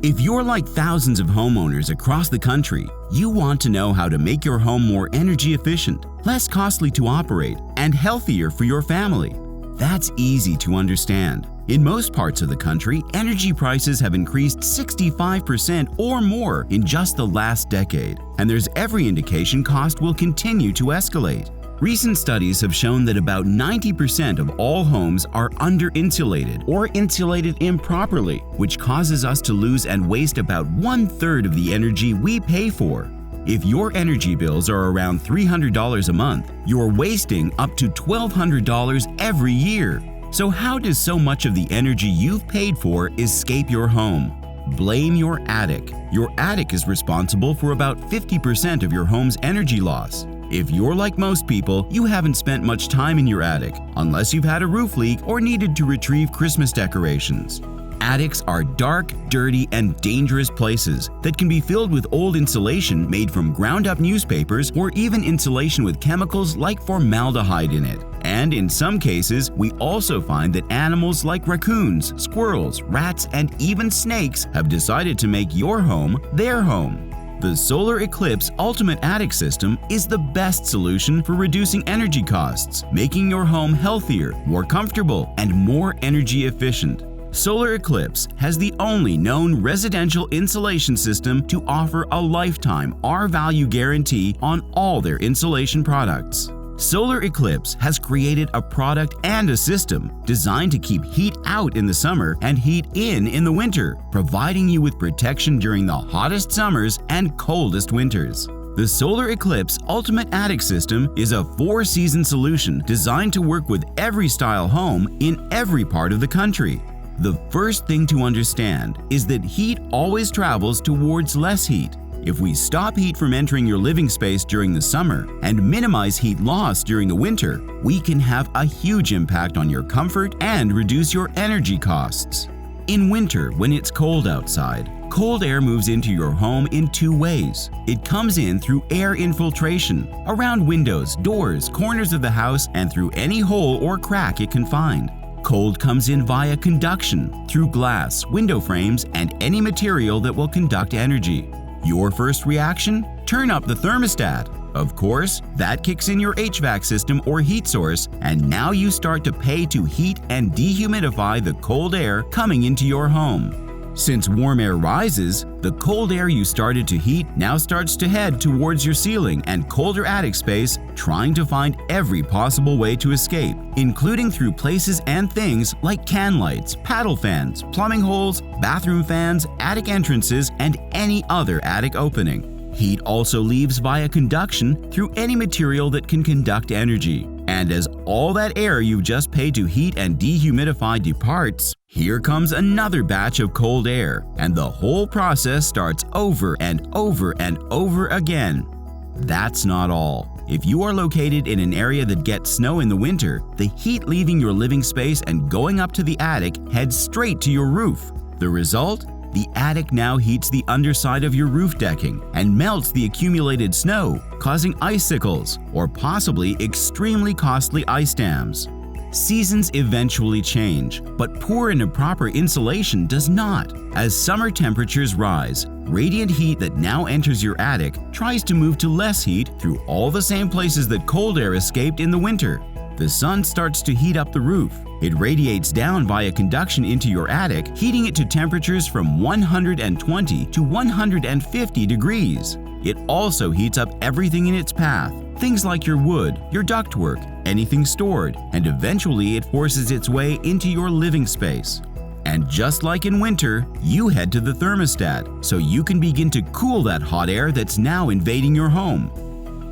If you're like thousands of homeowners across the country, you want to know how to make your home more energy efficient, less costly to operate, and healthier for your family. That's easy to understand. In most parts of the country, energy prices have increased 65% or more in just the last decade, and there's every indication cost will continue to escalate. Recent studies have shown that about 90% of all homes are under-insulated or insulated improperly, which causes us to lose and waste about 1/3 of the energy we pay for. If your energy bills are around $300 a month, you're wasting up to $1,200 every year. So how does so much of the energy you've paid for escape your home? Blame your attic. Your attic is responsible for about 50% of your home's energy loss. If you're like most people, you haven't spent much time in your attic, unless you've had a roof leak or needed to retrieve Christmas decorations. Attics are dark, dirty, and dangerous places that can be filled with old insulation made from ground-up newspapers or even insulation with chemicals like formaldehyde in it. And in some cases, we also find that animals like raccoons, squirrels, rats, and even snakes have decided to make your home their home. The Solar Eclipse Ultimate Attic System is the best solution for reducing energy costs, making your home healthier, more comfortable, and more energy efficient. Solar Eclipse has the only known residential insulation system to offer a lifetime R-value guarantee on all their insulation products. Solar Eclipse has created a product and a system designed to keep heat out in the summer and heat in the winter, providing you with protection during the hottest summers and coldest winters. The Solar Eclipse Ultimate Attic System is a 4-season solution designed to work with every style home in every part of the country. The first thing to understand is that heat always travels towards less heat. If we stop heat from entering your living space during the summer and minimize heat loss during the winter, we can have a huge impact on your comfort and reduce your energy costs. In winter, when it's cold outside, cold air moves into your home in 2 ways. It comes in through air infiltration, around windows, doors, corners of the house, and through any hole or crack it can find. Cold comes in via conduction, through glass, window frames, and any material that will conduct energy. Your first reaction? Turn up the thermostat. Of course, that kicks in your HVAC system or heat source, and now you start to pay to heat and dehumidify the cold air coming into your home. Since warm air rises, the cold air you started to heat now starts to head towards your ceiling and colder attic space, trying to find every possible way to escape, including through places and things like can lights, paddle fans, plumbing holes, bathroom fans, attic entrances, and any other attic opening. Heat also leaves via conduction through any material that can conduct energy. And as all that air you've just paid to heat and dehumidify departs, here comes another batch of cold air, and the whole process starts over and over and over again. That's not all. If you are located in an area that gets snow in the winter, the heat leaving your living space and going up to the attic heads straight to your roof. The result? The attic now heats the underside of your roof decking and melts the accumulated snow, causing icicles or possibly extremely costly ice dams. Seasons eventually change, but poor and improper insulation does not. As summer temperatures rise, radiant heat that now enters your attic tries to move to less heat through all the same places that cold air escaped in the winter. The sun starts to heat up the roof. It radiates down via conduction into your attic, heating it to temperatures from 120 to 150 degrees. It also heats up everything in its path, things like your wood, your ductwork, anything stored, and eventually it forces its way into your living space. And just like in winter, you head to the thermostat so you can begin to cool that hot air that's now invading your home.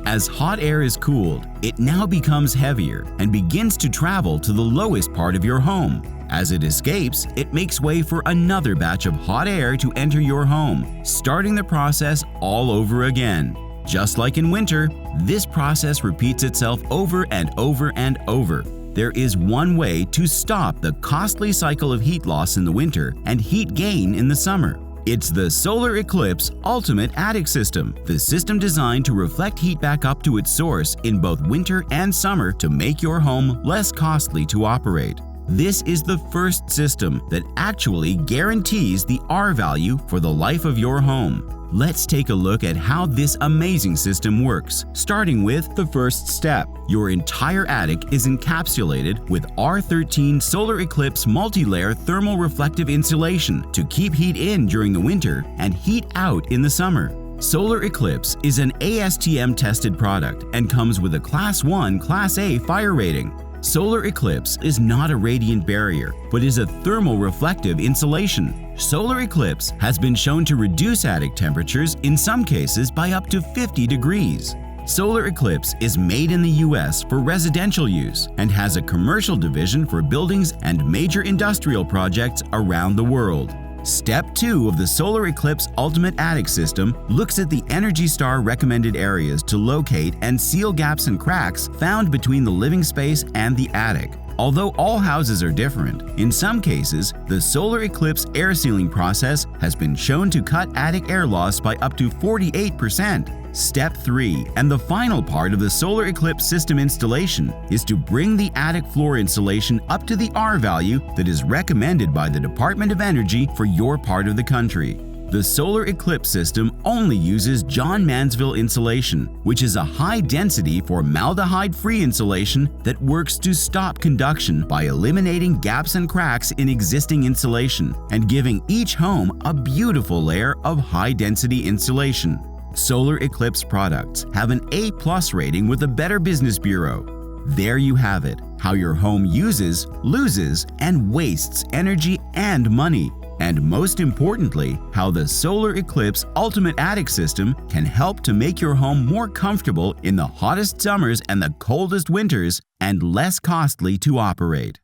As hot air is cooled, it now becomes heavier and begins to travel to the lowest part of your home. As it escapes, it makes way for another batch of hot air to enter your home, starting the process all over again. Just like in winter, this process repeats itself over and over and over. There is one way to stop the costly cycle of heat loss in the winter and heat gain in the summer. It's the Solar Eclipse Ultimate Attic System, the system designed to reflect heat back up to its source in both winter and summer to make your home less costly to operate. This is the first system that actually guarantees the R value for the life of your home. Let's take a look at how this amazing system works, starting with the first step. Your entire attic is encapsulated with R13 Solar Eclipse multi-layer thermal reflective insulation to keep heat in during the winter and heat out in the summer. Solar Eclipse is an ASTM-tested product and comes with a Class 1 Class A fire rating. Solar Eclipse is not a radiant barrier, but is a thermal reflective insulation. Solar Eclipse has been shown to reduce attic temperatures in some cases by up to 50 degrees. Solar Eclipse is made in the US for residential use and has a commercial division for buildings and major industrial projects around the world. Step 2 of the Solar Eclipse Ultimate Attic System looks at the ENERGY STAR recommended areas to locate and seal gaps and cracks found between the living space and the attic. Although all houses are different, in some cases, the Solar Eclipse air sealing process has been shown to cut attic air loss by up to 48%. Step 3, and the final part of the Solar Eclipse system installation, is to bring the attic floor insulation up to the R value that is recommended by the Department of Energy for your part of the country. The Solar Eclipse system only uses John Mansville insulation, which is a high-density formaldehyde-free insulation that works to stop conduction by eliminating gaps and cracks in existing insulation and giving each home a beautiful layer of high-density insulation. Solar Eclipse products have an A+ rating with the Better Business Bureau. There you have it, how your home uses, loses, and wastes energy and money. And most importantly, how the Solar Eclipse Ultimate Attic System can help to make your home more comfortable in the hottest summers and the coldest winters and less costly to operate.